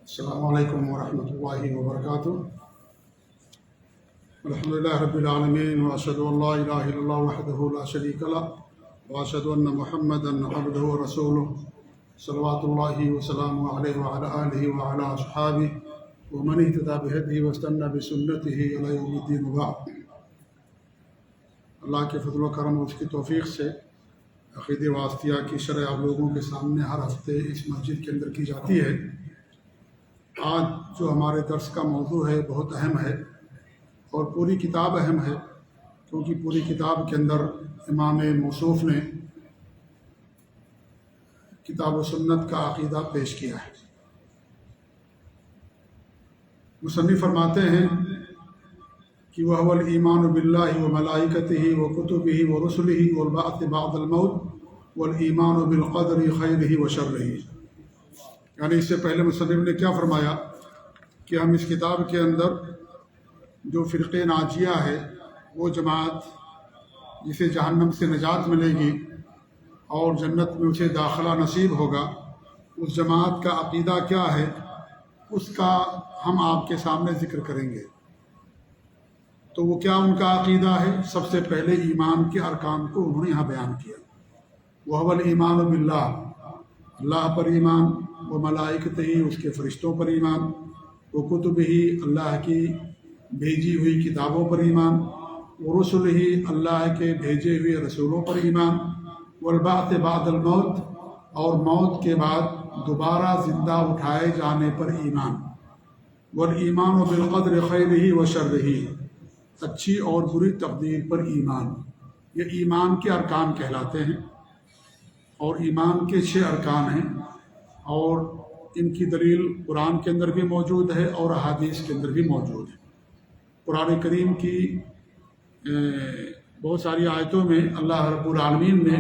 السلام علیکم ورحمۃ اللہ وبرکاتہ۔ الحمد للہ رب العالمین واشهد ان لا الہ الا اللہ وحدہ لا شریک لہ واشهد ان محمدا عبدہ ورسولہ صلوات اللہ وسلامہ علیہ وعلی آلہ وعلی اصحابہ ومن اہتدی بہدیہ واستنى بسنتہ الی یوم الدین وبعد۔ اللہ کے فضل و کرم اور اس کی توفیق سے عقیدہ واسطیہ کی شرح آپ لوگوں کے سامنے ہر ہفتے اس مسجد کے اندر کی جاتی ہے۔ آج جو ہمارے درس کا موضوع ہے بہت اہم ہے اور پوری کتاب اہم ہے، کیونکہ پوری کتاب کے اندر امام موصوف نے کتاب و سنت کا عقیدہ پیش کیا ہے۔ مصنف فرماتے ہیں کہ وَهُوَ الْإِيمَانُ بِاللَّهِ وَمَلَائِكَتِهِ وَكُتُبِهِ وَرُسُلِهِ وَالْبَعْثِ بَعْدَ الْمَوْتِ وَالْإِيمَانُ بِالْقَدْرِ خَيْرِهِ وَشَرِّهِ۔ یعنی اس سے پہلے مصنف نے کیا فرمایا کہ ہم اس کتاب کے اندر جو فرقہ ناجیہ ہے، وہ جماعت جسے جہنم سے نجات ملے گی اور جنت میں اسے داخلہ نصیب ہوگا، اس جماعت کا عقیدہ کیا ہے اس کا ہم آپ کے سامنے ذکر کریں گے۔ تو وہ کیا ان کا عقیدہ ہے؟ سب سے پہلے ایمان کے ارکان کو انہوں نے یہاں بیان کیا۔ وَهُوَ الْإِيمَانُ بِاللَّهِ، اللہ پر ایمان، و ملائکتہ اس کے فرشتوں پر ایمان، و کتبہ اللہ کی بھیجی ہوئی کتابوں پر ایمان، و رسلہ اللہ کے بھیجے ہوئے رسولوں پر ایمان، والبعث بعد الموت اور موت کے بعد دوبارہ زندہ اٹھائے جانے پر ایمان، والایمان بالقدر خیرہ و شرہ اچھی اور بری تقدیر پر ایمان۔ یہ ایمان کے ارکان کہلاتے ہیں اور ایمان کے 6 ارکان ہیں، اور ان کی دلیل قرآن کے اندر بھی موجود ہے اور احادیث کے اندر بھی موجود ہے۔ قرآن کریم کی بہت ساری آیتوں میں اللہ رب العالمین نے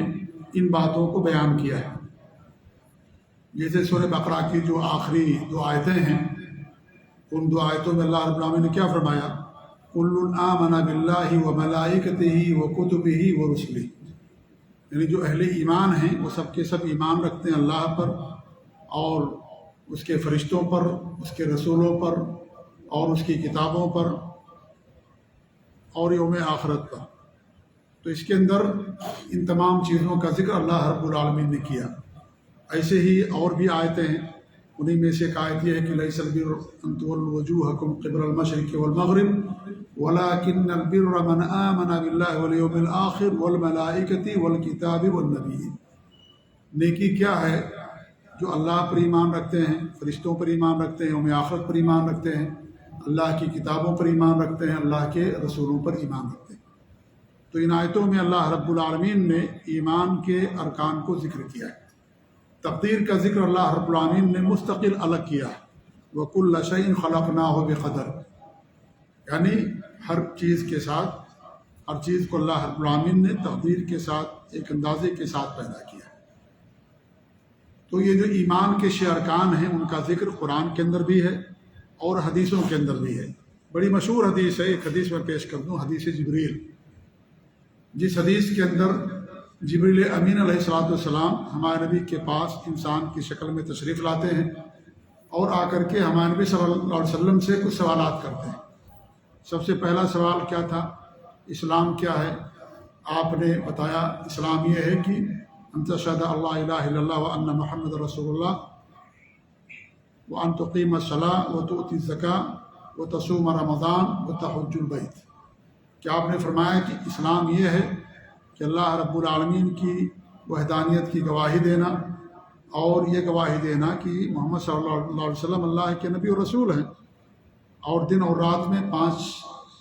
ان باتوں کو بیان کیا ہے۔ جیسے سورہ بقرہ کی جو آخری 2 آیتیں ہیں، ان 2 آیتوں میں اللہ رب العالمین نے کیا فرمایا؟ کل آمن باللہ وملائکتہ وکتبہ ورسلہ، یعنی جو اہل ایمان ہیں وہ سب کے سب ایمان رکھتے ہیں اللہ پر اور اس کے فرشتوں پر، اس کے رسولوں پر اور اس کی کتابوں پر اور یوم آخرت پر۔ تو اس کے اندر ان تمام چیزوں کا ذکر اللہ رب العالمین نے کیا۔ ایسے ہی اور بھی آیتیں ہیں، انہی میں سے ایک آیت یہ ہے کہ لیس البر ان تولوا وجوہکم قبل المشرق والمغرب ولکن البر من آمن باللہ والیوم الآخر والملائکۃ والکتاب والنبیین۔ نیکی کیا ہے؟ جو اللہ پر ایمان رکھتے ہیں، فرشتوں پر ایمان رکھتے ہیں، یوم آخرت پر ایمان رکھتے ہیں، اللہ کی کتابوں پر ایمان رکھتے ہیں، اللہ کے رسولوں پر ایمان رکھتے ہیں۔ تو ان آیتوں میں اللہ رب العالمین نے ایمان کے ارکان کو ذکر کیا ہے۔ تقدیر کا ذکر اللہ رب العالمین نے مستقل الگ کیا ہے۔ وَكُلَّ شَيْءٍ خَلَقْنَاهُ بِقَدَرٍ، یعنی ہر چیز کے ساتھ، ہر چیز کو اللہ رب العالمین نے تقدیر کے ساتھ، ایک اندازے کے ساتھ پیدا کیا ہے۔ تو یہ جو ایمان کے 6 ارکان ہیں ان کا ذکر قرآن کے اندر بھی ہے اور حدیثوں کے اندر بھی ہے۔ بڑی مشہور حدیث ہے، ایک حدیث میں پیش کر دوں، حدیث جبریل، جس حدیث کے اندر جبریل امین علیہ الصلوۃ والسلام ہمارے نبی کے پاس انسان کی شکل میں تشریف لاتے ہیں اور آ کر کے ہمارے نبی صلی اللہ علیہ وسلم سے کچھ سوالات کرتے ہیں۔ سب سے پہلا سوال کیا تھا؟ اسلام کیا ہے؟ آپ نے بتایا اسلام یہ ہے کہ ان تشہد اللہ الہ الا اللہ وان محمد رسول اللہ وان تقیم الصلاۃ وتؤتی الزکاۃ وتصوم رمضان وتحج البیت۔ کہ آپ نے فرمایا کہ اسلام یہ ہے کہ اللہ رب العالمین کی وحدانیت کی گواہی دینا اور یہ گواہی دینا کہ محمد صلی اللہ علیہ وسلم اللہ کے نبی اور رسول ہیں، اور دن اور رات میں 5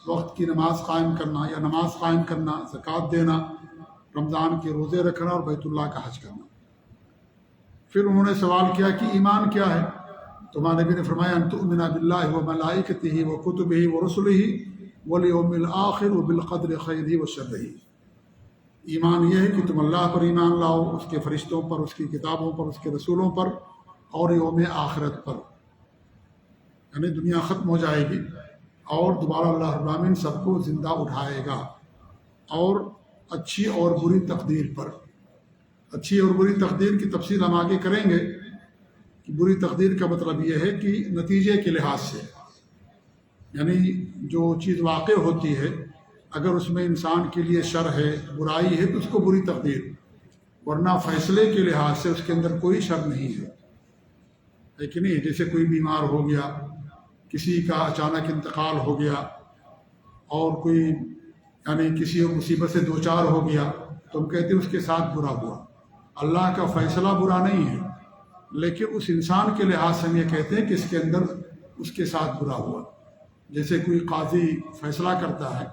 وقت کی نماز قائم کرنا یا نماز قائم کرنا، زکوٰۃ دینا، رمضان کے روزے رکھنا اور بیت اللہ کا حج کرنا۔ پھر انہوں نے سوال کیا کہ ایمان کیا ہے؟ تو ہمارے نبی نے فرمایا ان تؤمن باللہ وملائکتہ وکتبہ ورسلہ والیوم الآخر وبالقدر خیرہ وشرہ۔ ایمان یہ ہے کہ تم اللہ پر ایمان لاؤ، اس کے فرشتوں پر، اس کی کتابوں پر، اس کے رسولوں پر اور یوم آخرت پر، یعنی دنیا ختم ہو جائے گی اور دوبارہ اللہ رب العالمین سب کو زندہ اٹھائے گا، اور اچھی اور بری تقدیر پر۔ اچھی اور بری تقدیر کی تفصیل ہم آگے کریں گے کہ بری تقدیر کا مطلب یہ ہے کہ نتیجے کے لحاظ سے، یعنی جو چیز واقع ہوتی ہے اگر اس میں انسان کے لیے شر ہے، برائی ہے، تو اس کو بری تقدیر، ورنہ فیصلے کے لحاظ سے اس کے اندر کوئی شر نہیں ہے کہ نہیں؟ جیسے کوئی بیمار ہو گیا، کسی کا اچانک انتقال ہو گیا، اور کوئی یعنی کسی مصیبت سے دوچار ہو گیا، تو ہم کہتے ہیں اس کے ساتھ برا ہوا۔ اللہ کا فیصلہ برا نہیں ہے، لیکن اس انسان کے لحاظ سے ہم یہ کہتے ہیں کہ اس کے اندر اس کے ساتھ برا ہوا۔ جیسے کوئی قاضی فیصلہ کرتا ہے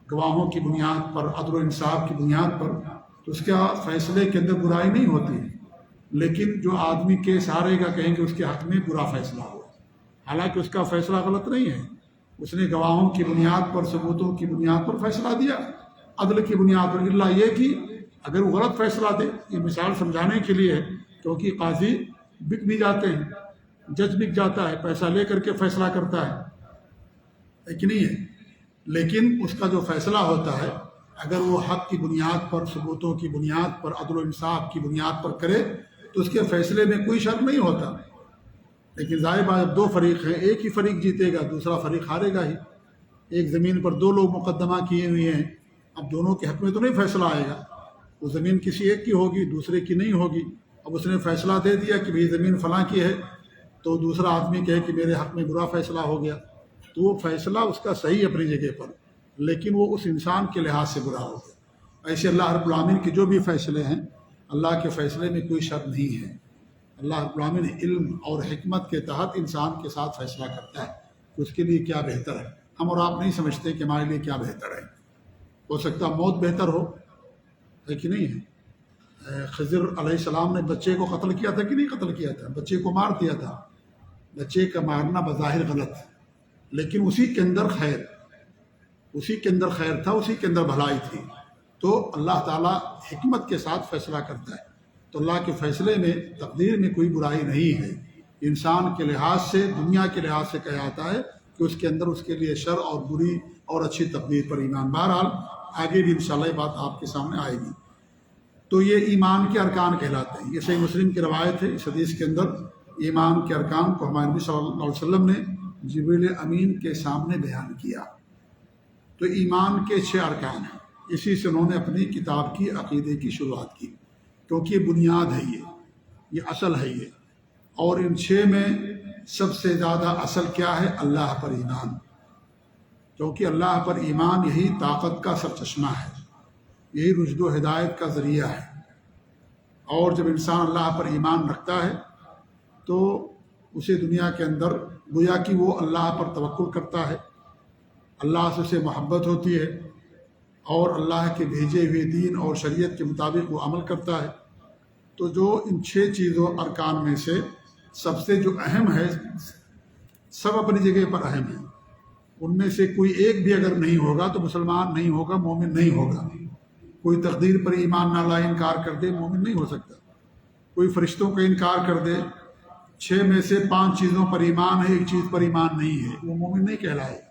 گواہوں کی بنیاد پر، عدل و انصاف کی بنیاد پر، تو اس کا فیصلے کے اندر برائی نہیں ہوتی، لیکن جو آدمی کیس ہارے گا کہیں کہ اس کے حق میں برا فیصلہ ہوا، حالانکہ اس کا فیصلہ غلط نہیں ہے، اس نے گواہوں کی بنیاد پر، ثبوتوں کی بنیاد پر فیصلہ دیا، عدل کی بنیاد پر۔ اللہ یہ کہ اگر وہ غلط فیصلہ دے، یہ مثال سمجھانے کے لیے ہے، کیونکہ قاضی بک بھی جاتے ہیں، جج بک جاتا ہے، پیسہ لے کر کے فیصلہ کرتا ہے کہ نہیں ہے، لیکن اس کا جو فیصلہ ہوتا ہے اگر وہ حق کی بنیاد پر، ثبوتوں کی بنیاد پر، عدل و انصاف کی بنیاد پر کرے تو اس کے فیصلے میں کوئی شک نہیں ہوتا۔ لیکن ظاہر بات، دو فریق ہیں، ایک ہی فریق جیتے گا، دوسرا فریق ہارے گا ہی۔ ایک زمین پر دو لوگ مقدمہ کیے ہوئے ہیں، اب دونوں کے حق میں تو نہیں فیصلہ آئے گا، وہ زمین کسی ایک کی ہوگی، دوسرے کی نہیں ہوگی۔ اب اس نے فیصلہ دے دیا کہ بھئی زمین فلاں کی ہے، تو دوسرا آدمی کہے کہ میرے حق میں برا فیصلہ ہو گیا، تو وہ فیصلہ اس کا صحیح اپنی جگہ پر، لیکن وہ اس انسان کے لحاظ سے برا ہو گیا۔ ایسے اللہ رب العالمین کے جو بھی فیصلے ہیں، اللہ کے فیصلے میں کوئی شک نہیں ہے۔ اللہ رب العالمین علم اور حکمت کے تحت انسان کے ساتھ فیصلہ کرتا ہے کہ اس کے لیے کیا بہتر ہے۔ ہم اور آپ نہیں سمجھتے کہ ہمارے لیے کیا بہتر ہے، ہو سکتا موت بہتر ہو، ہے کہ نہیں ہے؟ خضر علیہ السلام نے بچے کو قتل کیا تھا کہ نہیں قتل کیا تھا؟ بچے کو مار دیا تھا۔ بچے کا مارنا بظاہر غلط، لیکن اسی کے اندر خیر، اسی کے اندر خیر تھا، اسی کے اندر بھلائی تھی۔ تو اللہ تعالیٰ حکمت کے ساتھ فیصلہ کرتا ہے، تو اللہ کے فیصلے میں، تقدیر میں کوئی برائی نہیں ہے۔ انسان کے لحاظ سے، دنیا کے لحاظ سے کہا جاتا ہے کہ اس کے اندر اس کے لیے شر اور بری اور اچھی تقدیر پر ایمان۔ بہرحال آگے بھی انشاءاللہ یہ بات آپ کے سامنے آئے گی۔ تو یہ ایمان کے ارکان کہلاتے ہیں۔ یہ صحیح مسلم کی روایت ہے، اس حدیث کے اندر ایمان کے ارکان کو ہمارے نبی صلی اللہ علیہ وسلم نے جبریل امین کے سامنے بیان کیا۔ تو ایمان کے 6 ارکان ہیں، اسی سے انہوں نے اپنی کتاب کی عقیدے کی شروعات کی، کیونکہ یہ بنیاد ہے، یہ اصل ہے یہ۔ اور ان 6 میں سب سے زیادہ اصل کیا ہے؟ اللہ پر ایمان، کیونکہ اللہ پر ایمان یہی طاقت کا سرچشمہ ہے، یہی رشد و ہدایت کا ذریعہ ہے۔ اور جب انسان اللہ پر ایمان رکھتا ہے تو اسے دنیا کے اندر گویا کہ وہ اللہ پر توکل کرتا ہے، اللہ سے اسے محبت ہوتی ہے، اور اللہ کے بھیجے ہوئے دین اور شریعت کے مطابق وہ عمل کرتا ہے۔ تو جو ان 6 چیزوں ارکان میں سے سب سے جو اہم ہے، سب اپنی جگہ پر اہم ہیں، ان میں سے کوئی ایک بھی اگر نہیں ہوگا تو مسلمان نہیں ہوگا، مومن نہیں ہوگا۔ کوئی تقدیر پر ایمان نہ لائے، انکار کر دے، مومن نہیں ہو سکتا۔ کوئی فرشتوں کا انکار کر دے، 6 میں سے 5 چیزوں پر ایمان ہے، ایک چیز پر ایمان نہیں ہے، وہ مومن نہیں کہلائے۔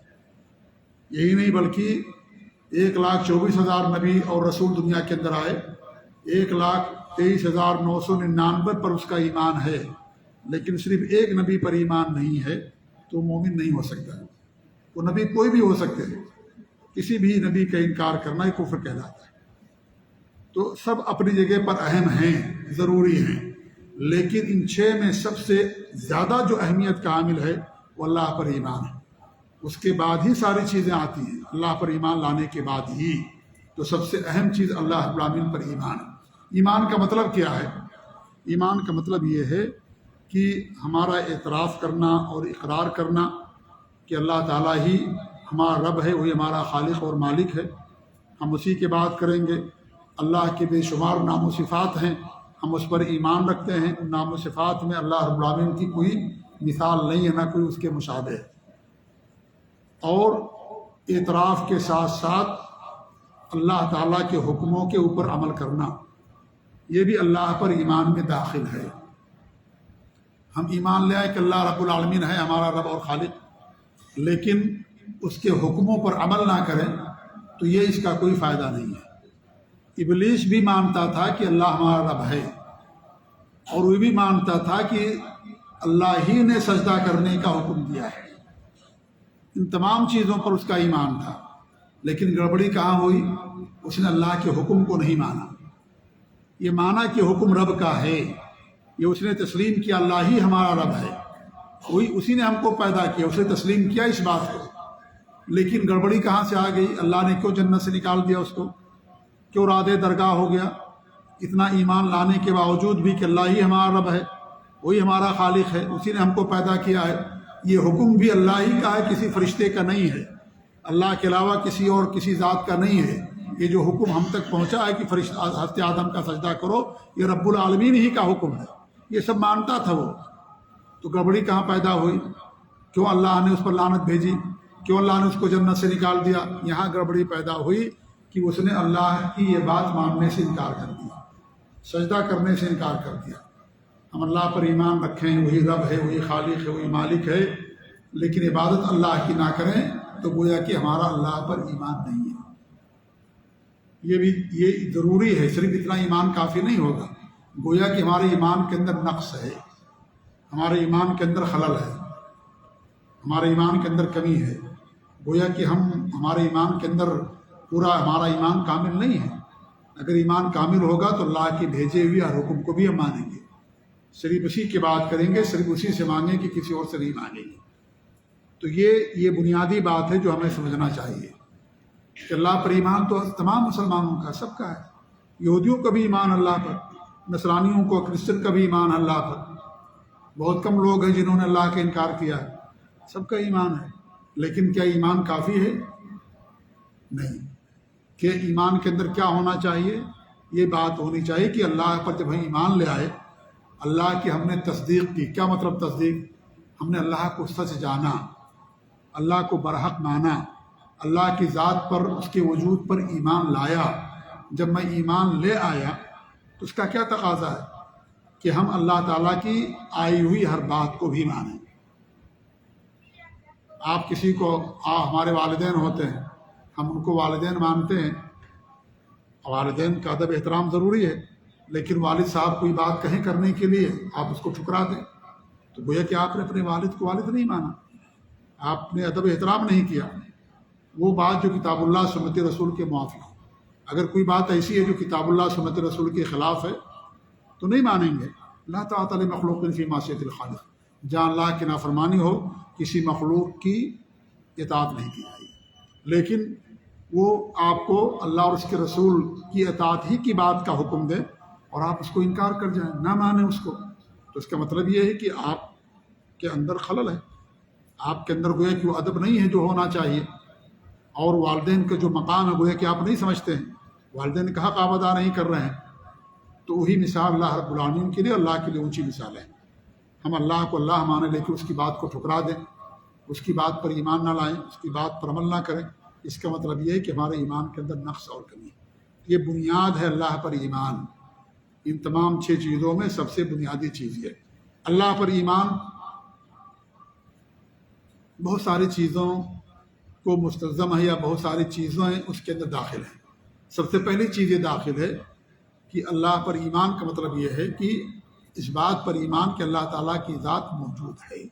یہی نہیں بلکہ 1,24,000 نبی اور رسول دنیا کے اندر آئے، 1,23,999 پر اس کا ایمان ہے، لیکن صرف ایک نبی پر ایمان نہیں ہے تو مومن نہیں ہو سکتا۔ وہ نبی کوئی بھی ہو سکتے ہیں، کسی بھی نبی کا انکار کرنا یہ کفر کہلاتا ہے۔ تو سب اپنی جگہ پر اہم ہیں، ضروری ہیں، لیکن ان 6 میں سب سے زیادہ جو اہمیت کا حامل ہے وہ اللہ پر ایمان ہے۔ اس کے بعد ہی ساری چیزیں آتی ہیں، اللہ پر ایمان لانے کے بعد ہی۔ تو سب سے اہم چیز اللہ رب العالمین پر ایمان ہے۔ ایمان کا مطلب کیا ہے؟ ایمان کا مطلب یہ ہے کہ ہمارا اعتراف کرنا اور اقرار کرنا کہ اللہ تعالیٰ ہی ہمارا رب ہے، وہی ہمارا خالق اور مالک ہے، ہم اسی کی بات کریں گے۔ اللہ کے بے شمار نام و صفات ہیں، ہم اس پر ایمان رکھتے ہیں۔ ان نام و صفات میں اللہ رب العالمین کی کوئی مثال نہیں ہے، نہ کوئی اس کے مشابہ ہے۔ اور اعتراف کے ساتھ ساتھ اللہ تعالیٰ کے حکموں کے اوپر عمل کرنا، یہ بھی اللہ پر ایمان میں داخل ہے۔ ہم ایمان لے آئے کہ اللہ رب العالمین ہے ہمارا رب اور خالق، لیکن اس کے حکموں پر عمل نہ کریں تو یہ اس کا کوئی فائدہ نہیں ہے۔ ابلیس بھی مانتا تھا کہ اللہ ہمارا رب ہے، اور وہ بھی مانتا تھا کہ اللہ ہی نے سجدہ کرنے کا حکم دیا ہے۔ ان تمام چیزوں پر اس کا ایمان تھا، لیکن گڑبڑی کہاں ہوئی؟ اس نے اللہ کے حکم کو نہیں مانا۔ یہ مانا کہ حکم رب کا ہے، یہ اس نے تسلیم کیا اللہ ہی ہمارا رب ہے، وہی اسی نے ہم کو پیدا کیا، اس نے تسلیم کیا اس بات کو۔ لیکن گڑبڑی کہاں سے آ گئی؟ اللہ نے کیوں جنت سے نکال دیا اس کو؟ کیوں راد درگاہ ہو گیا؟ اتنا ایمان لانے کے باوجود بھی کہ اللہ ہی ہمارا رب ہے، وہی ہمارا خالق ہے، اسی نے ہم کو پیدا کیا ہے، یہ حکم بھی اللہ ہی کا ہے، کسی فرشتے کا نہیں ہے، اللہ کے علاوہ کسی اور کسی ذات کا نہیں ہے۔ یہ جو حکم ہم تک پہنچا ہے کہ فرشتہ حضرت آدم کا سجدہ کرو، یہ رب العالمین ہی کا حکم ہے، یہ سب مانتا تھا وہ۔ تو گڑبڑی کہاں پیدا ہوئی؟ کیوں اللہ نے اس پر لعنت بھیجی؟ کیوں اللہ نے اس کو جنت سے نکال دیا؟ یہاں گڑبڑی پیدا ہوئی کہ اس نے اللہ کی یہ بات ماننے سے انکار کر دیا، سجدہ کرنے سے انکار کر دیا۔ ہم اللہ پر ایمان رکھیں، وہی رب ہے، وہی خالق ہے، وہی مالک ہے، لیکن عبادت اللہ کی نہ کریں تو گویا کہ ہمارا اللہ پر ایمان نہیں ہے۔ یہ ضروری ہے، صرف اتنا ایمان کافی نہیں ہوگا، گویا کہ ہمارے ایمان کے اندر نقص ہے، ہمارے ایمان کے اندر خلل ہے، ہمارے ایمان کے اندر کمی ہے، گویا کہ ہمارے ایمان کے اندر پورا ہمارا ایمان کامل نہیں ہے۔ اگر ایمان کامل ہوگا تو اللہ کے بھیجے ہوئے ہر حکم کو بھی ہم مانیں گے، صرف اسی کی بات کریں گے، صرف اسی سے مانگیں کہ کسی اور سے نہیں مانگیں گے۔ تو یہ بنیادی بات ہے جو ہمیں سمجھنا چاہیے کہ اللہ پر ایمان تو تمام مسلمانوں کا، سب کا ہے۔ یہودیوں کا بھی ایمان اللہ پر، نصرانیوں کو، کرسچن کا بھی ایمان اللہ پر۔ بہت کم لوگ ہیں جنہوں نے اللہ کا انکار کیا ہے، سب کا ایمان ہے۔ لیکن کیا ایمان کافی ہے؟ نہیں۔ کہ ایمان کے اندر کیا ہونا چاہیے؟ یہ بات ہونی چاہیے کہ اللہ پر جب ہم ایمان لے آئے، اللہ کی ہم نے تصدیق کی۔ کیا مطلب تصدیق؟ ہم نے اللہ کو سچ جانا، اللہ کو برحق مانا، اللہ کی ذات پر، اس کے وجود پر ایمان لایا۔ جب میں ایمان لے آیا تو اس کا کیا تقاضا ہے کہ ہم اللہ تعالیٰ کی آئی ہوئی ہر بات کو بھی مانیں۔ آپ کسی کو، ہمارے والدین ہوتے ہیں، ہم ان کو والدین مانتے ہیں، والدین کا ادب احترام ضروری ہے، لیکن والد صاحب کوئی بات کہیں کرنے کے لیے آپ اس کو ٹھکرا دیں تو گویا کہ آپ نے اپنے والد کو والد نہیں مانا، آپ نے ادب احترام نہیں کیا۔ وہ بات جو کتاب اللہ سنت رسول کے موافق ہو، اگر کوئی بات ایسی ہے جو کتاب اللہ سنت رسول کے خلاف ہے تو نہیں مانیں گے۔ لا طاعۃ لمخلوق فی معصیۃ الخالق، جہاں اللہ کی نافرمانی ہو کسی مخلوق کی اطاعت نہیں کی جائے گی۔ لیکن وہ آپ کو اللہ اور اس کے رسول کی اطاعت ہی کی بات کا حکم دے اور آپ اس کو انکار کر جائیں، نہ مانیں اس کو، تو اس کا مطلب یہ ہے کہ آپ کے اندر خلل ہے، آپ کے اندر گویا کہ وہ ادب نہیں ہے جو ہونا چاہیے، اور والدین کا جو مقام ہے گویا کہ آپ نہیں سمجھتے ہیں، والدین کا حق آپ ادا نہیں کر رہے ہیں۔ تو وہی مثال اللہ رب العالمین کے لیے، اللہ کے لیے اونچی مثال ہے۔ ہم اللہ کو اللہ مانیں لیکن اس کی بات کو ٹھکرا دیں، اس کی بات پر ایمان نہ لائیں، اس کی بات پر عمل نہ کریں، اس کا مطلب یہ ہے کہ ہمارے ایمان کے اندر نقص اور کمی ہے۔ یہ بنیاد ہے اللہ پر ایمان، ان تمام 6 چیزوں میں سب سے بنیادی چیز یہ ہے اللہ پر ایمان۔ بہت ساری چیزوں کو مستلزم ہے یا بہت ساری چیزیں اس کے اندر داخل ہیں۔ سب سے پہلی چیز یہ داخل ہے کہ اللہ پر ایمان کا مطلب یہ ہے کہ اس بات پر ایمان کہ اللہ تعالیٰ کی ذات موجود ہے،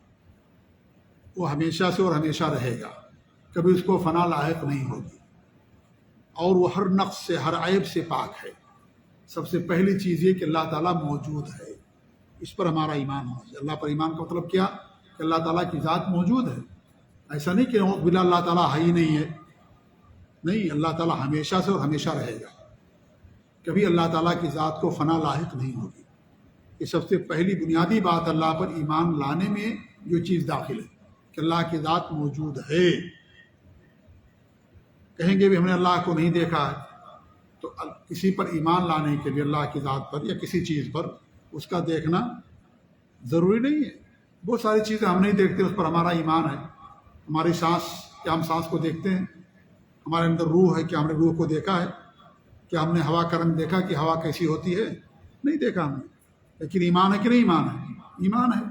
وہ ہمیشہ سے اور ہمیشہ رہے گا، کبھی اس کو فنا لاحق نہیں ہوگی، اور وہ ہر نقص سے، ہر عیب سے پاک ہے۔ سب سے پہلی چیز یہ کہ اللہ تعالیٰ موجود ہے، اس پر ہمارا ایمان ہونا چاہیے۔ اللہ پر ایمان کا مطلب کیا؟ کہ اللہ تعالیٰ کی ذات موجود ہے، ایسا نہیں کہ بلا اللہ تعالیٰ ہے ہی نہیں ہے، نہیں، اللہ تعالیٰ ہمیشہ سے اور ہمیشہ رہے گا، کبھی اللہ تعالیٰ کی ذات کو فنا لاحق نہیں ہوگی۔ یہ سب سے پہلی بنیادی بات اللہ پر ایمان لانے میں جو چیز داخل ہے کہ اللہ کی ذات موجود ہے۔ کہیں گے بھی ہم نے اللہ کو نہیں دیکھا ہے، تو کسی پر ایمان لانے کے لیے اللہ کی ذات پر یا کسی چیز پر اس کا دیکھنا ضروری نہیں ہے۔ بہت ساری چیزیں ہم نہیں دیکھتے، اس پر ہمارا ایمان ہے۔ ہماری سانس، کیا ہم سانس کو دیکھتے ہیں؟ ہمارے اندر روح ہے، کیا ہم نے روح کو دیکھا ہے؟ کیا ہم نے ہوا کا رنگ دیکھا کہ ہوا کیسی ہوتی ہے؟ نہیں دیکھا ہم نے، لیکن ایمان ہے کہ نہیں ایمان ہے؟ ایمان ہے۔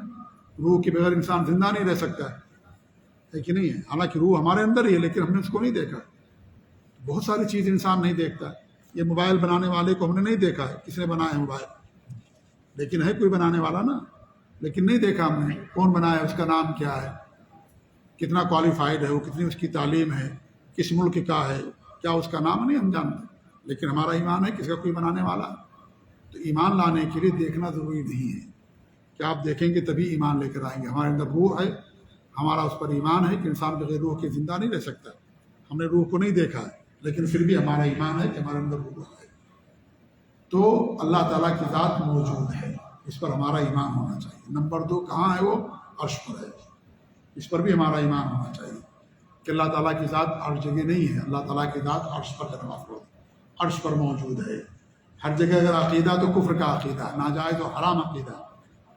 روح کے بغیر انسان زندہ نہیں رہ سکتا ہے کہ نہیں ہے؟ حالانکہ روح ہمارے اندر ہی ہے لیکن ہم نے اس کو نہیں دیکھا۔ بہت ساری چیز انسان نہیں دیکھتا ہے۔ یہ موبائل بنانے والے کو ہم نے نہیں دیکھا ہے، کس نے بنایا ہے موبائل؟ لیکن ہے کوئی بنانے والا نا، لیکن نہیں دیکھا ہم نے کون بنایا، اس کا نام کیا ہے، کتنا کوالیفائڈ ہے وہ، کتنی اس کی تعلیم ہے، کس ملک کا ہے، کیا اس کا نام نہیں ہم جانتے، لیکن ہمارا ایمان ہے کس کا کوئی بنانے والا۔ تو ایمان لانے کے لیے دیکھنا ضروری نہیں ہے کہ آپ دیکھیں گے تبھی ایمان لے کر آئیں گے۔ ہمارے اندر روح ہے، ہمارا اس پر ایمان ہے کہ انسان بغیر روح کے زندہ نہیں رہ سکتا۔ ہم نے روح کو نہیں دیکھا ہے لیکن پھر بھی ہمارا ایمان ہے کہ ہمارے اندر روح ہے۔ تو اللہ تعالیٰ کی ذات موجود ہے، اس پر ہمارا ایمان ہونا چاہیے۔ نمبر 2 کہاں ہے وہ؟ عرش پر ہے، اس پر بھی ہمارا ایمان ہونا چاہیے کہ اللہ تعالیٰ کی ذات ہر جگہ نہیں ہے، اللہ تعالیٰ کی ذات عرش پر جلوہ افروز ہے، عرش پر موجود ہے۔ ہر جگہ اگر عقیدہ تو کفر کا عقیدہ، ناجائز و حرام عقیدہ،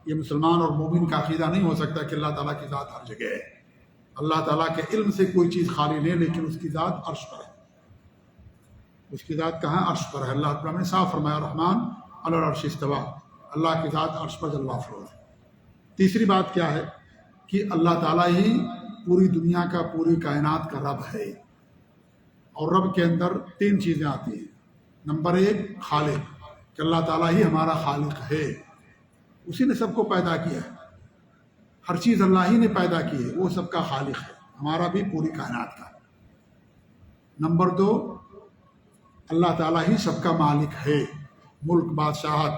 یہ مسلمان اور مومن کا عقیدہ نہیں ہو سکتا کہ اللہ تعالیٰ کی ذات ہر جگہ ہے۔ اللہ تعالیٰ کے علم سے کوئی چیز خالی نہیں، لیکن اس کی ذات عرش پر ہے۔ اس کی ذات کہاں؟ عرش پر ہے۔ اللہ تعالیٰ نے صاف فرمایا رحمان علی العرش استویٰ، اللہ کی ذات عرش پر جلوہ افروز ہے۔ تیسری بات کیا ہے کہ اللہ تعالیٰ ہی پوری دنیا کا، پوری کائنات کا رب ہے، اور رب کے اندر 3 چیزیں آتی ہیں۔ نمبر 1 خالق، کہ اللہ تعالیٰ ہی ہمارا خالق ہے، اسی نے سب کو پیدا کیا ہے، ہر چیز اللہ ہی نے پیدا کی ہے، وہ سب کا خالق ہے، ہمارا بھی پوری کائنات کا۔ نمبر 2 اللہ تعالیٰ ہی سب کا مالک ہے، ملک، بادشاہت،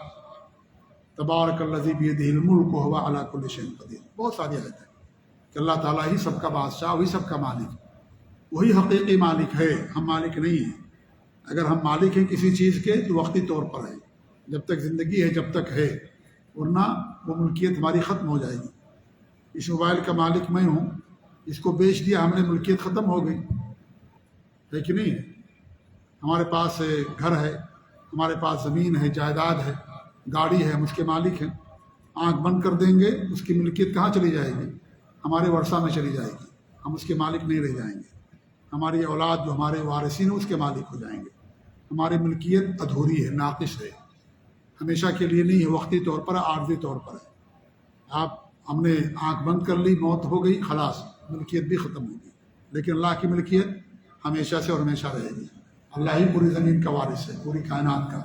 تبارک الذی بیدہ الملک وہو علی کل شیء قدیر، بہت ساری آیت ہے کہ اللہ تعالیٰ ہی سب کا بادشاہ، وہی سب کا مالک، وہی حقیقی مالک ہے، ہم مالک نہیں ہیں۔ اگر ہم مالک ہیں کسی چیز کے تو وقتی طور پر ہے، جب تک زندگی ہے، جب تک ہے، ورنہ وہ ملکیت ہماری ختم ہو جائے گی۔ اس موبائل کا مالک میں ہوں، اس کو بیچ دیا ہم نے، ملکیت ختم ہو گئی ہے کہ نہیں؟ ہمارے پاس گھر ہے، ہمارے پاس زمین ہے، جائیداد ہے، گاڑی ہے، ہم اس کے مالک ہیں۔ آنکھ بند کر دیں گے اس کی ملکیت کہاں چلی جائے گی؟ ہمارے ورثہ میں چلی جائے گی، ہم اس کے مالک نہیں رہ جائیں گے۔ ہماری اولاد جو ہمارے وارثین ہیں اس کے مالک ہو جائیں گے۔ ہماری ملکیت ادھوری ہے، ناقص ہے، ہمیشہ کے لیے نہیں ہے، وقتی طور پر، عارضی طور پر ہے۔ ہم نے آنکھ بند کر لی، موت ہو گئی، خلاص ملکیت بھی ختم ہو گئی، لیکن اللہ کی ملکیت ہمیشہ سے اور ہمیشہ رہے گی۔ اللہ ہی پوری زمین کا وارث ہے، پوری کائنات کا،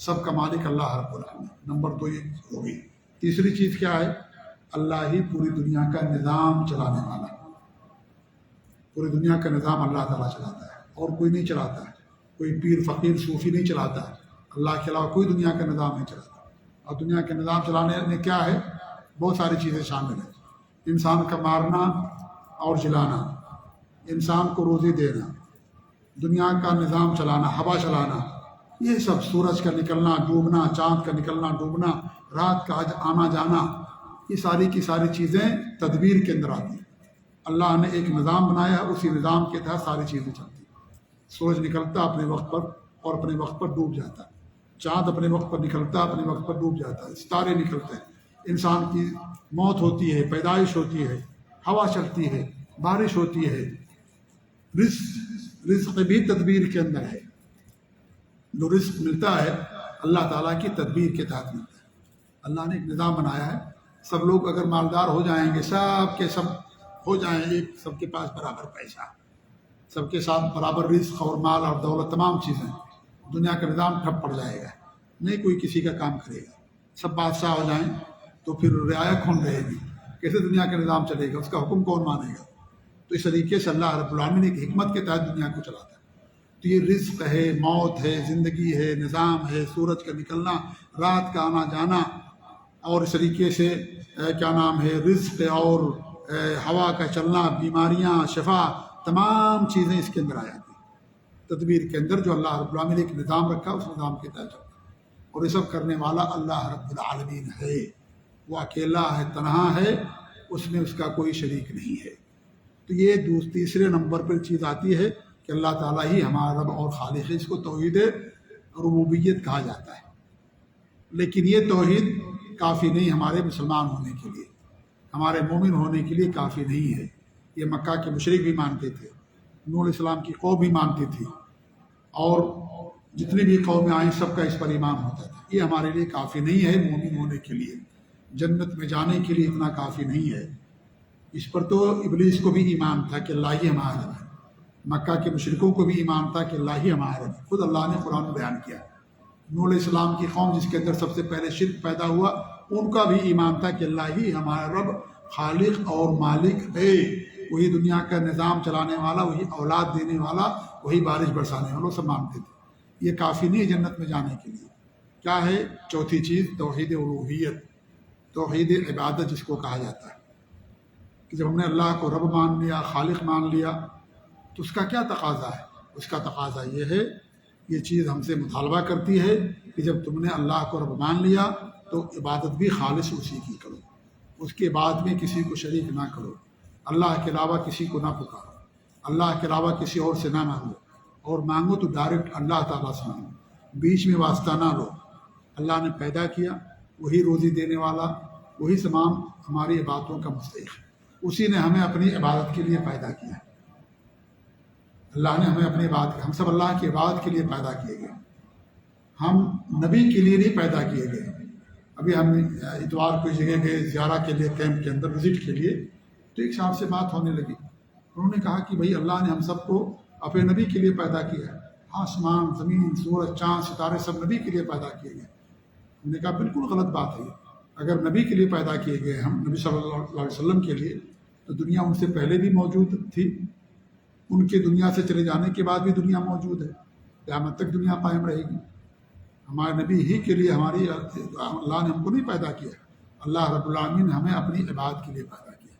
سب کا مالک اللہ رب العالمین۔ نمبر 2 یہ ہو گئی۔ تیسری چیز کیا ہے؟ اللہ ہی پوری دنیا کا نظام چلانے والا، پوری دنیا کا نظام اللہ تعالیٰ چلاتا ہے، اور کوئی نہیں چلاتا ہے، کوئی پیر فقیر صوفی نہیں چلاتا ہے، اللہ کے علاوہ کوئی دنیا کا نظام نہیں چلاتا۔ اور دنیا کے نظام چلانے میں کیا ہے؟ بہت ساری چیزیں شامل ہیں، انسان کا مارنا اور جلانا، انسان کو روزی دینا، دنیا کا نظام چلانا، ہوا چلانا، یہ سب، سورج کا نکلنا ڈوبنا، چاند کا نکلنا ڈوبنا، رات کا آنا جانا، یہ ساری کی ساری چیزیں تدبیر کے اندر آتی ہیں۔ اللہ نے ایک نظام بنایا ہے، اسی نظام کے تحت ساری چیزیں چلتی ہیں۔ سورج نکلتا اپنے وقت پر اور اپنے وقت پر ڈوب جاتا ہے، چاند اپنے وقت پر نکلتا اپنے وقت پر ڈوب جاتا ہے، ستارے نکلتے ہیں، انسان کی موت ہوتی ہے، پیدائش ہوتی ہے، ہوا چلتی ہے، بارش ہوتی ہے، رزق بھی تدبیر کے اندر ہے۔ جو رزق ملتا ہے اللہ تعالیٰ کی تدبیر کے تحت ملتا ہے۔ اللہ نے ایک نظام بنایا ہے، سب لوگ اگر مالدار ہو جائیں گے، سب کے سب ہو جائیں گے، سب کے پاس برابر پیسہ، سب کے ساتھ برابر رزق اور مال اور دولت، تمام چیزیں، دنیا کا نظام ٹھپ پڑ جائے گا، نہیں کوئی کسی کا کام کرے گا۔ سب بادشاہ ہو جائیں تو پھر رعایا کون رہے گی؟ کیسے دنیا کا نظام چلے گا؟ اس کا حکم کون مانے گا؟ تو اس طریقے سے اللہ رب العالمین ایک حکمت کے تحت دنیا کو چلاتا ہے۔ تو یہ رزق ہے، موت ہے، زندگی ہے، نظام ہے، سورج کا نکلنا، رات کا آنا جانا، اور اس طریقے سے کیا نام ہے، رزق اور ہوا کا چلنا، بیماریاں، شفا، تمام چیزیں اس کے اندر آ جاتی ہیں۔ تدبیر کے اندر جو اللہ رب العالمین نے ایک نظام رکھا، اس نظام کے تحت چلتا ہے، اور یہ سب کرنے والا اللہ رب العالمین ہے۔ وہ اکیلا ہے، تنہا ہے، اس میں اس کا کوئی شریک نہیں ہے۔ تو یہ تیسرے نمبر پر چیز آتی ہے کہ اللہ تعالیٰ ہی ہمارا رب اور خالق ہے، اس کو توحید ربوبیت کہا جاتا ہے۔ لیکن یہ توحید کافی نہیں ہمارے مسلمان ہونے کے لیے، ہمارے مومن ہونے کے لیے کافی نہیں ہے۔ یہ مکہ کے مشرک بھی مانتے تھے، نوح علیہ السلام کی قوم بھی مانتی تھی، اور جتنی بھی قومیں آئیں سب کا اس پر ایمان ہوتا تھا۔ یہ ہمارے لیے کافی نہیں ہے مومن ہونے کے لیے، جنت میں جانے کے لیے اتنا کافی نہیں ہے۔ اس پر تو ابلیس کو بھی ایمان تھا کہ اللہ ہی ہمارا رب ہے، مکہ کے مشرکوں کو بھی ایمان تھا کہ اللہ ہی ہمارا رب ہے، خود اللہ نے قرآن میں بیان کیا نوح علیہ السلام کی قوم جس کے اندر سب سے پہلے شرک پیدا ہوا، ان کا بھی ایمان تھا کہ اللہ ہی ہمارا رب خالق اور مالک ہے، وہی دنیا کا نظام چلانے والا، وہی اولاد دینے والا، وہی بارش برسانے والا، وہ سب مانتے تھے۔ یہ کافی نہیں ہے جنت میں جانے کے لیے۔ کیا ہے چوتھی چیز؟ توحید الوہیت، توحید عبادت جس کو کہا جاتا ہے، کہ جب ہم نے اللہ کو رب مان لیا، خالق مان لیا، تو اس کا کیا تقاضا ہے؟ اس کا تقاضا یہ ہے، یہ چیز ہم سے مطالبہ کرتی ہے کہ جب تم نے اللہ کو رب مان لیا تو عبادت بھی خالص اسی کی کرو، اس کے بعد میں کسی کو شریک نہ کرو، اللہ کے علاوہ کسی کو نہ پکارو، اللہ کے علاوہ کسی اور سے نہ مانگو، اور مانگو تو ڈائریکٹ اللہ تعالیٰ سے مانگو، بیچ میں واسطہ نہ لو۔ اللہ نے پیدا کیا، وہی روزی دینے والا، وہی تمام ہماری عبادتوں کا مستحق ہے، اسی نے ہمیں اپنی عبادت کے لیے پیدا کیا ہے۔ اللہ نے ہمیں اپنی عبادت، ہم سب اللہ کی عبادت کے لیے پیدا کیے گئے، ہم نبی کے لیے نہیں پیدا کیے گئے۔ ابھی ہم اتوار کو جگہ گئے زیارہ کے لیے، کیمپ کے اندر وزٹ کے لیے، تو ایک صاحب سے بات ہونے لگی، انہوں نے کہا کہ بھئی اللہ نے ہم سب کو اپنے نبی کے لیے پیدا کیا ہے، آسمان زمین سورج چاند ستارے سب نبی کے لیے پیدا کیے گئے۔ ہم نے کہا بالکل غلط بات ہے، اگر نبی کے لیے پیدا کیے گئے ہم نبی صلی اللہ علیہ وسلم کے لیے، تو دنیا ان سے پہلے بھی موجود تھی، ان کے دنیا سے چلے جانے کے بعد بھی دنیا موجود ہے، قیامت تک دنیا قائم رہے گی۔ ہمارے نبی ہی کے لیے ہماری اللہ نے ہم کو نہیں پیدا کیا، اللہ رب العالمین نے ہمیں اپنی عبادت کے لیے پیدا کیا۔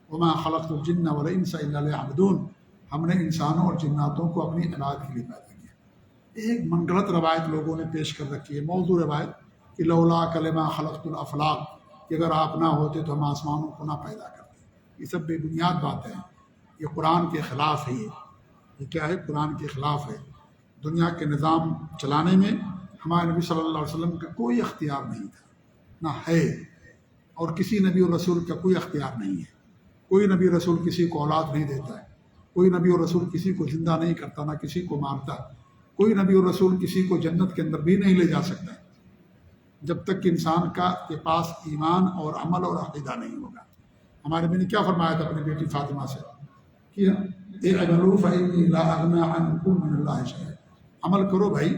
وما خلقت الجن والانس الا لیعبدون، ہم نے انسانوں اور جناتوں کو اپنی عبادت کے لیے پیدا کیا۔ ایک منگلت روایت لوگوں نے پیش کر رکھی ہے، موضوع روایت، کہ لولا کلمہ خلقت الافلاق، کہ اگر آپ نہ ہوتے تو ہم آسمانوں کو نہ پیدا کرتے۔ یہ سب بے بنیاد باتیں ہیں، یہ قرآن کے خلاف ہے۔ یہ کیا ہے؟ قرآن کے خلاف ہے۔ دنیا کے نظام چلانے میں ہمارے نبی صلی اللہ علیہ وسلم کا کوئی اختیار نہیں تھا، نہ ہے، اور کسی نبی اور رسول کا کوئی اختیار نہیں ہے۔ کوئی نبی رسول کسی کو اولاد نہیں دیتا ہے، کوئی نبی اور رسول کسی کو زندہ نہیں کرتا، نہ کسی کو مارتا، کوئی نبی اور رسول کسی کو جنت کے اندر بھی نہیں لے جا سکتا جب تک کہ انسان کے پاس ایمان اور عمل اور عقیدہ نہیں ہوگا۔ ہمارے نبی نے کیا فرمایا تھا اپنی بیٹی فاطمہ سے کہ اعملوا فإنی لا اغنی عنکم من اللہ شیئا، عمل کرو بھائی،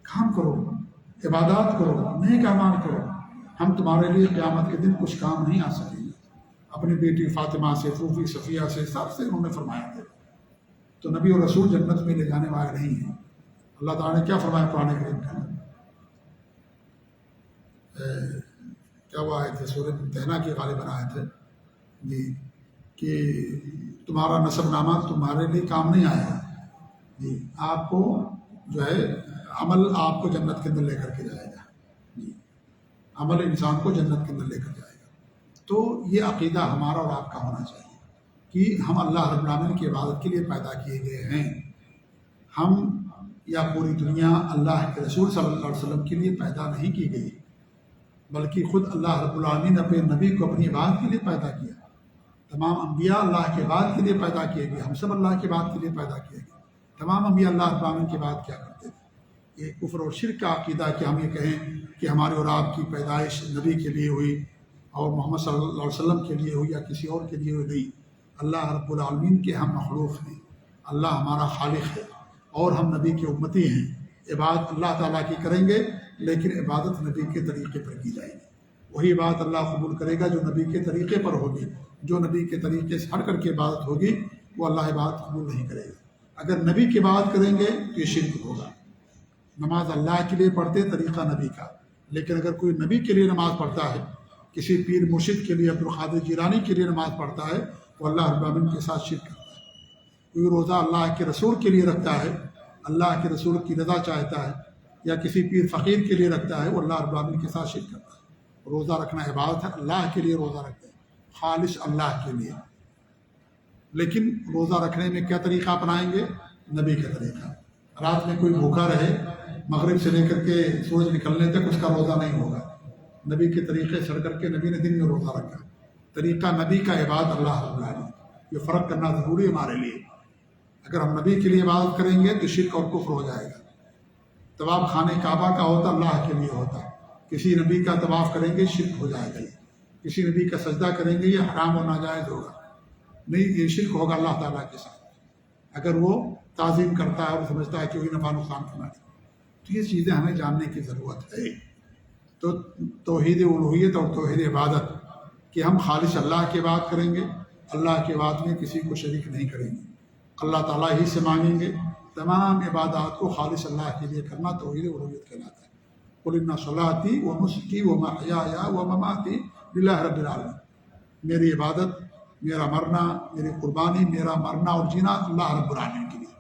کام کرو، عبادات کرو، نیک اعمال کرو، ہم تمہارے لیے قیامت کے دن کچھ کام نہیں آ سکیں گے۔ اپنی بیٹی فاطمہ سے، پھوپھی صفیہ سے، سب سے انہوں نے فرمایا تھا۔ تو نبی اور رسول جنت میں لے جانے والے نہیں ہیں۔ اللہ تعالیٰ نے کیا فرمایا قرآن کریم کے اندر؟ کیا وہ آئے تھے؟ سورہ ممتحنہ کی غالباً آیت ہے جی، کہ تمہارا نسب نامہ تمہارے لیے کام نہیں آیا ہے جی، آپ کو جو ہے عمل آپ کو جنت کے اندر لے کر کے جائے گا جی، عمل انسان کو جنت کے اندر لے کر جائے گا۔ تو یہ عقیدہ ہمارا اور آپ کا ہونا چاہیے کہ ہم اللہ رب العالمین کی عبادت کے لیے پیدا کیے گئے ہیں۔ ہم یا پوری دنیا اللہ کے رسول صلی اللہ علیہ وسلم کے لیے پیدا نہیں کی گئی، بلکہ خود اللہ رب العالمین نے اپنے نبی کو اپنی عبادت کے لیے پیدا کیا۔ تمام انبیاء اللہ کے عبادت کے لیے پیدا کیے گئے، ہم سب اللہ کے عبادت کے لیے پیدا کیے گئے۔ تمام انبیاء اللہ رب العالمین کی بات کیا کرتے تھے؟ یہ کفر اور شرک کا عقیدہ کہ ہم یہ کہیں کہ ہمارے اور آپ کی پیدائش نبی کے لیے ہوئی اور محمد صلی اللہ علیہ وسلم کے لیے ہوئی یا کسی اور کے لیے ہوئی، نہیں۔ اللہ رب العالمین کے ہم مخلوق ہیں، اللہ ہمارا خالق ہے اور ہم نبی کے امتی ہیں۔ عبادت اللہ تعالیٰ کی کریں گے، لیکن عبادت نبی کے طریقے پر کی جائے گی۔ وہی بات اللہ قبول کرے گا جو نبی کے طریقے پر ہوگی۔ جو نبی کے طریقے سے ہٹ کر کے عبادت ہوگی وہ اللہ عبادت قبول نہیں کرے گا۔ اگر نبی کی بات کریں گے تو یہ شرک ہوگا۔ نماز اللہ کے لیے پڑھتے طریقہ نبی کا، لیکن اگر کوئی نبی کے لیے نماز پڑھتا ہے، کسی پیر مرشد کے لیے، عبدالقادر جیلانی کے لیے نماز پڑھتا ہے، وہ اللہ رب العالمین کے ساتھ شرک کرتا ہے۔ کوئی روزہ اللہ کے رسول کے لیے رکھتا ہے، اللہ کے رسول کی رضا چاہتا ہے، یا کسی پیر فقیر کے لیے رکھتا ہے، وہ اللہ رب العالمین کے ساتھ شرک کرتا ہے۔ روزہ رکھنا عبادت ہے، اللہ کے لیے روزہ رکھتے ہیں، خالص اللہ کے لیے۔ لیکن روزہ رکھنے میں کیا طریقہ اپنائیں گے؟ نبی کا طریقہ۔ رات میں کوئی بھوکا رہے، مغرب سے لے کر کے سورج نکلنے تک اس کا روزہ نہیں ہوگا۔ نبی کے طریقے چڑھ کر کے نبی نے دن میں روزہ رکھا، طریقہ نبی کا، عبادت اللہ رب العالمین۔ یہ فرق کرنا ضروری ہے ہمارے لیے۔ اگر ہم نبی کے لیے عبادت کریں گے تو شرک اور کفر ہو جائے گا۔ طواف خانہ کعبہ کا ہوتا اللہ کے لیے ہوتا، کسی نبی کا طواف کریں گے شرک ہو جائے گا۔ کسی نبی کا سجدہ کریں گے یہ حرام اور ناجائز ہوگا، نہیں، یہ شرک ہوگا اللہ تعالیٰ کے ساتھ۔ اگر وہ تعظیم کرتا ہے اور سمجھتا ہے کہ وہی نفع نقصان کرنا ہے، تو یہ چیزیں ہمیں جاننے کی ضرورت ہے۔ تو توحید الوہیت اور توحید عبادت کہ ہم خالص اللہ کی بات کریں گے، اللہ کی بات میں کسی کو شریک نہیں کریں گے، اللہ تعالیٰ ہی سے مانگیں گے، تمام عبادات کو خالص اللہ کے لیے کرنا توحید الوہیت کہلاتا ہے۔ قل ان صلاتی و نسکی و محیایا و مماتی للہ رب العالمین، میری عبادت، میرا مرنا، میری قربانی، میرا مرنا اور جینا اللہ رب العالمین کے لیے،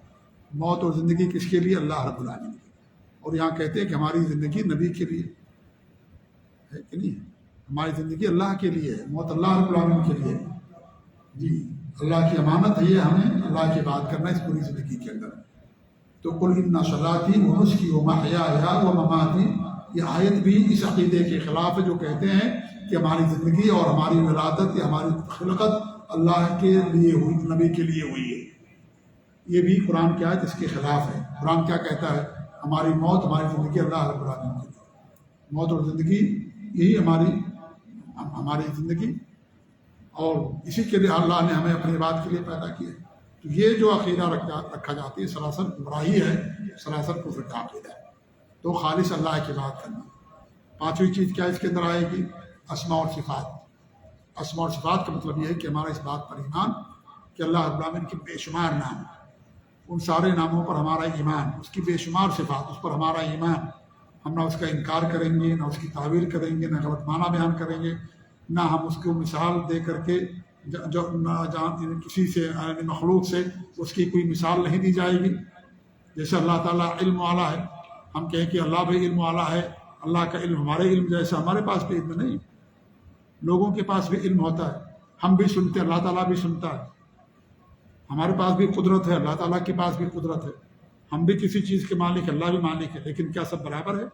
موت اور زندگی کس کے لیے؟ اللہ رب العالمین کے لیے۔ اور یہاں کہتے ہیں کہ ہماری زندگی نبی کے لیے ہے کہ نہیں؟ ہماری زندگی اللہ کے لیے ہے، موت اللہ رب العالمین کے لیے ہے۔ جی اللہ کی امانت ہے یہ، ہمیں اللہ کی بات کرنا اس پوری زندگی کے اندر۔ تو قل ان صلاتی و نسکی و محیایا و مماتی، یہ آیت بھی اس عقیدے کے خلاف ہے جو کہتے ہیں کہ ہماری زندگی اور ہماری ولادت یا ہماری خلقت اللہ کے لیے ہوئی، نبی کے لیے ہوئی ہے۔ یہ بھی قرآن کی آیت اس کے خلاف ہے۔ قرآن کیا کہتا ہے؟ ہماری موت، ہماری زندگی اللہ رب العالمین کے لیے، موت اور زندگی یہی ہماری زندگی، اور اسی کے لیے اللہ نے ہمیں اپنی بات کے لیے پیدا کیا۔ تو یہ جو عقیدہ رکھا جاتی ہے سراسر گمراہی ہے، سراسر کفر کا عقیدہ ہے۔ تو خالص اللہ کی بات کرنا۔ پانچویں چیز کیا اس کے اندر آئے گی؟ اسماء اور صفات۔ اسماء اور صفات کا مطلب یہ ہے کہ ہمارا اس بات پر ایمان کہ اللہ رب العالمین کے بے شمار نام، ان سارے ناموں پر ہمارا ایمان، اس کی بے شمار صفات، اس پر ہمارا ایمان، ہم نہ اس کا انکار کریں گے، نہ اس کی تعویل کریں گے، نہ غلط معنی بیان کریں گے، نہ ہم اس کو مثال دے کر کے کسی سے مخلوق سے اس کی کوئی مثال نہیں دی جائے گی۔ جیسے اللہ تعالیٰ علم والا ہے، ہم کہیں کہ اللہ بھی علم والا ہے، اللہ کا علم ہمارے علم جیسا، ہمارے پاس بھی علم نہیں، لوگوں کے پاس بھی علم ہوتا ہے، ہم بھی سنتے، اللہ تعالیٰ بھی سنتا ہے، ہمارے پاس بھی قدرت ہے، اللہ تعالیٰ کے پاس بھی قدرت ہے، ہم بھی کسی چیز کے مالک، اللہ بھی مالک ہے، لیکن کیا سب برابر ہے؟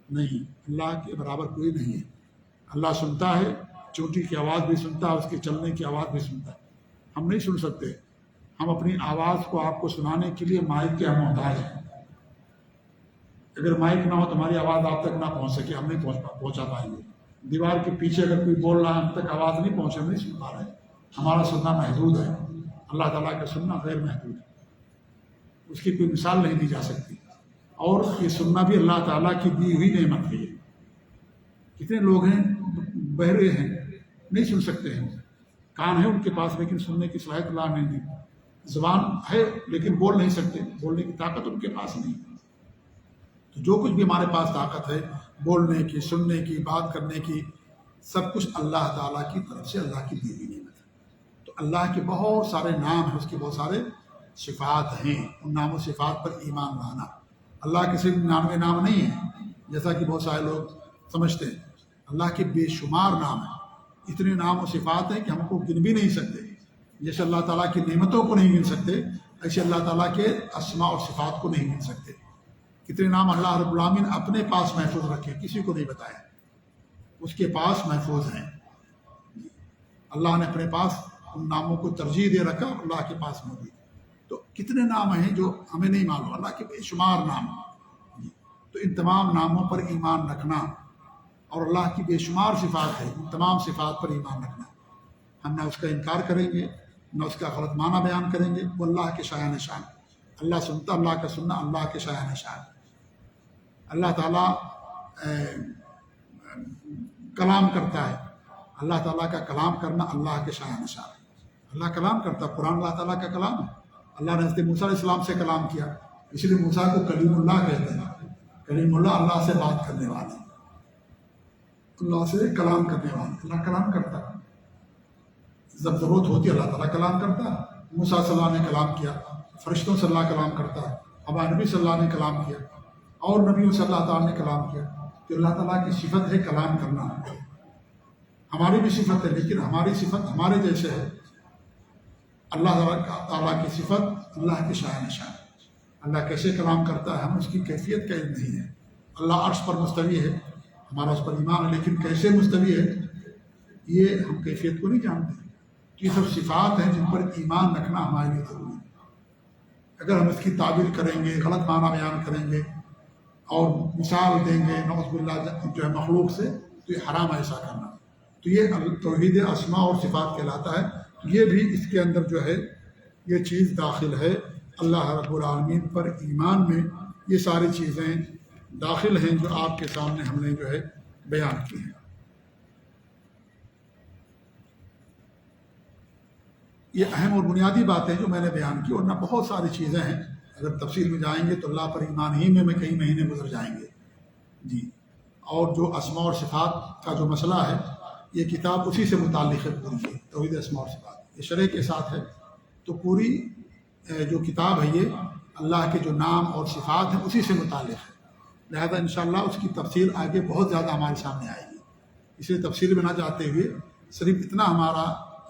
نہیں، اللہ کے برابر کوئی نہیں ہے۔ اللہ سنتا ہے، چونٹی کی آواز بھی سنتا ہے، اس کے چلنے کی آواز بھی سنتا ہے، ہم نہیں سن سکتے۔ ہم اپنی آواز کو آپ کو سنانے کے لیے مائک کے ہم محتاج ہیں۔ اگر مائک نہ ہو تو ہماری آواز آپ تک نہ پہنچ سکے، ہم نہیں پہنچا پائیں گے۔ دیوار کے پیچھے اگر کوئی بول رہا ہے، ہم تک آواز نہیں پہنچے، ہم نہیں سن پا رہے ہیں، ہمارا سننا محدود ہے۔ اللہ تعالیٰ کا سننا غیر محدود ہے، اس کی کوئی مثال نہیں دی جا سکتی، اور یہ سننا بھی اللہ تعالیٰ کی دی ہوئی نعمت ہے۔ کتنے لوگ ہیں بہرے ہیں، نہیں سن سکتے ہیں، کان ہے ان کے پاس لیکن سننے کی صلاحیت اللہ نے دی، زبان ہے لیکن بول نہیں سکتے، بولنے کی طاقت ان کے پاس نہیں۔ تو جو کچھ بھی ہمارے پاس طاقت ہے بولنے کی، سننے کی، بات کرنے کی، سب کچھ اللہ تعالیٰ کی طرف سے اللہ کی دی ہوئی نعمت ہے۔ تو اللہ کے بہت سارے نام ہیں، اس کے بہت سارے صفات ہیں، ان نام و صفات پر ایمان لانا۔ اللہ کے صرف 99 نام نہیں ہیں جیسا کہ بہت سارے لوگ سمجھتے ہیں، اللہ کے بے شمار نام ہیں، اتنے نام و صفات ہیں کہ ہم کو گن بھی نہیں سکتے۔ جیسے اللہ تعالیٰ کی نعمتوں کو نہیں گن سکتے، ایسے اللہ تعالیٰ کے اسماء اور صفات کو نہیں گن سکتے۔ کتنے نام اللہ رب العالمین اپنے پاس محفوظ رکھے، کسی کو نہیں بتایا، اس کے پاس محفوظ ہیں۔ اللہ نے اپنے پاس ان ناموں کو ترجیح دے رکھا، اللہ کے پاس موجود۔ تو کتنے نام ہیں جو ہمیں نہیں معلوم، اللہ کے بے شمار نام۔ تو ان تمام ناموں پر ایمان رکھنا، اور اللہ کی بے شمار صفات ہے، ان تمام صفات پر ایمان رکھنا۔ ہم نہ اس کا انکار کریں گے، نہ اس کا غلط معنی بیان کریں گے۔ وہ اللہ کے شایان نشان، اللہ سنتا، اللہ کا سننا اللہ کے شایان نشان۔ اللہ تعالیٰ کلام کرتا ہے، اللہ تعالیٰ کا کلام کرنا اللہ کے شایان نشان ہے۔ اللہ کلام کرتا ہے، قرآن اللہ تعالیٰ کا کلام ہے۔ اللہ نے حضرت موسیٰ علیہ السلام سے کلام کیا، اس لیے موسیٰ کو کلیم اللہ کہتے ہیں۔ کلیم اللہ، اللہ سے بات کرنے والے، اللہ سے کلام کرنے والے۔ اللہ کلام کرتا ہے، جب ضرورت ہوتی ہے اللہ تعالیٰ کلام کرتا ہے۔ موسیٰ صلی اللہ نے کلام کیا، فرشتوں سے اللہ کلام کرتا ہے، ہمارے نبی صلی اللہ نے کلام کیا، اور نبیوں صلی اللہ تعالیٰ نے کلام کیا۔ تو اللہ تعالیٰ کی صفت ہے کلام کرنا، ہماری بھی صفت ہے، لیکن ہماری صفت ہمارے جیسے ہے۔ اللہ تعالیٰ کی صفت اللہ کے شایان نشان ہے۔ اللہ کیسے کلام کرتا ہے، ہم اس کی کیفیت کا علم نہیں ہے۔ اللہ عرش پر مستوی ہے، ہمارا اس پر ایمان ہے، لیکن کیسے مستوی ہے یہ ہم کیفیت کو نہیں جانتے۔ یہ سب صفات ہیں جن پر ایمان رکھنا ہمارے لیے ضروری ہے۔ اگر ہم اس کی تعبیر کریں گے، غلط معنی بیان کریں گے اور مثال دیں گے نعوذ باللہ جو ہے مخلوق سے، تو یہ حرام ہے ایسا کرنا۔ تو یہ توحید اسماء اور صفات کہلاتا ہے۔ یہ بھی اس کے اندر جو ہے یہ چیز داخل ہے۔ اللہ رب العالمین پر ایمان میں یہ ساری چیزیں داخل ہیں جو آپ کے سامنے ہم نے جو ہے بیان کی ہیں۔ یہ اہم اور بنیادی باتیں جو میں نے بیان کی، ورنہ بہت ساری چیزیں ہیں، اگر تفصیل میں جائیں گے تو اللہ پر ایمان ہی میں کئی مہینے گزر جائیں گے جی۔ اور جو اسماء اور صفات کا جو مسئلہ ہے، یہ کتاب اسی سے متعلق ہے، پوری توحید اسماء اور صفات یہ شرح کے ساتھ ہے، تو پوری جو کتاب ہے یہ اللہ کے جو نام اور صفات ہیں اسی سے متعلق ہے، لہذا انشاءاللہ اس کی تفصیل آگے بہت زیادہ ہمارے سامنے آئے گی۔ اس لیے تفصیل میں نہ جاتے ہوئے صرف اتنا ہمارا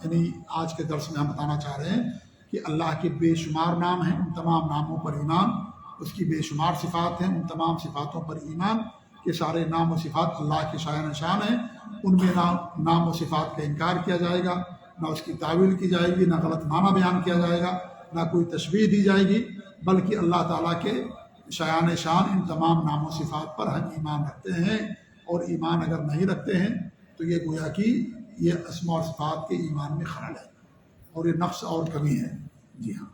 یعنی آج کے درس میں ہم بتانا چاہ رہے ہیں کہ اللہ کے بے شمار نام ہیں، ان تمام ناموں پر ایمان، اس کی بے شمار صفات ہیں، ان تمام صفاتوں پر ایمان، کہ سارے نام و صفات اللہ کے شایان شان ہیں، ان میں نہ نام و صفات کا انکار کیا جائے گا، نہ اس کی تعویل کی جائے گی، نہ غلط معنی بیان کیا جائے گا، نہ کوئی تشبیہ دی جائے گی، بلکہ اللہ تعالیٰ کے شایان شان ان تمام نام و صفات پر ہم ایمان رکھتے ہیں، اور ایمان اگر نہیں رکھتے ہیں تو یہ گویا کہ یہ اسماء اور صفات کے ایمان میں خلل ہے، اور یہ نقص اور کمی ہے جی ہاں۔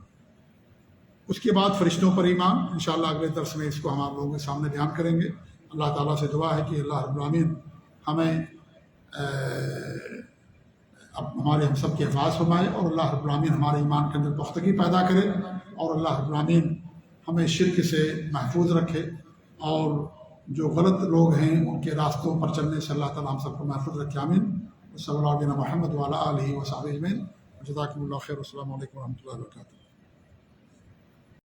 اس کے بعد فرشتوں پر ایمان، انشاءاللہ اگلے درس میں اس کو ہم آپ لوگوں کے سامنے بیان کریں گے۔ اللہ تعالیٰ سے دعا ہے کہ اللہ رب العالمین ہمیں ہمارے ہم سب کے حفاظ فرمائے، اور اللہ رب العالمین ہمارے ایمان کے اندر پختگی پیدا کرے، اور اللہ رب العالمین ہمیں شرک سے محفوظ رکھے، اور جو غلط لوگ ہیں ان کے راستوں پر چلنے سے اللہ تعالیٰ ہم سب کو محفوظ رکھے، آمین۔ صلی اللہ علیہ محمد وعلیٰ آلہ وصحبہ اجمعین۔ جزاکم اللہ خیر، السلام علیکم ورحمۃ اللہ وبرکاتہ۔